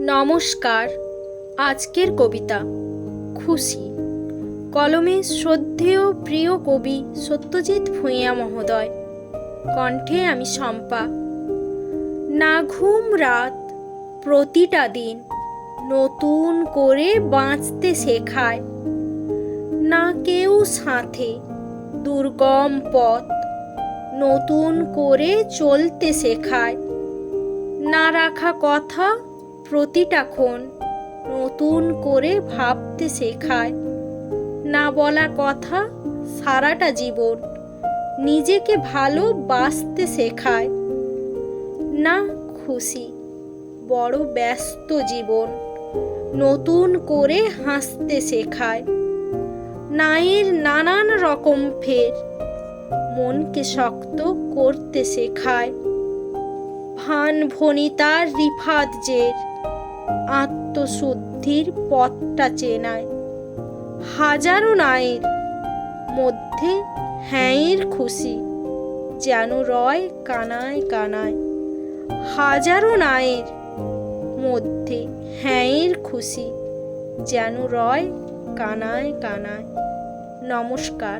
নমস্কার। আজকের কবিতা খুশি, কলমে শ্রদ্ধেয় প্রিয় কবি সত্যজিৎ ভূঁইয়া মহোদয়, কণ্ঠে আমি শম্পা। না ঘুম রাত, প্রতিটা দিন নতুন করে বাঁচতে শেখায়। না কেউ সাথে, দুর্গম পথ নতুন করে চলতে শেখায়। না রাখা কথা প্রতিটা ক্ষণ নতুন করে ভাবতে শেখায়। না বলা কথা সারাটা জীবন নিজেকে ভালোবাসতে শেখায়। না খুশি, বড় ব্যস্ত জীবন নতুন করে হাসতে শেখায়। না এর নানান রকম ফের মনকে শক্ত করতে শেখায়। ভান ভনিতার রিফাত জের আত্মশুদ্ধির পথটা চেনায়। হাজারো নায়ের মধ্যে হ্যাঁয়ের খুশি যেন রয় কানায় কানায়। হাজারো নায়ের মধ্যে হ্যাঁয়ের খুশি যেন রয় কানায় কানায়। নমস্কার।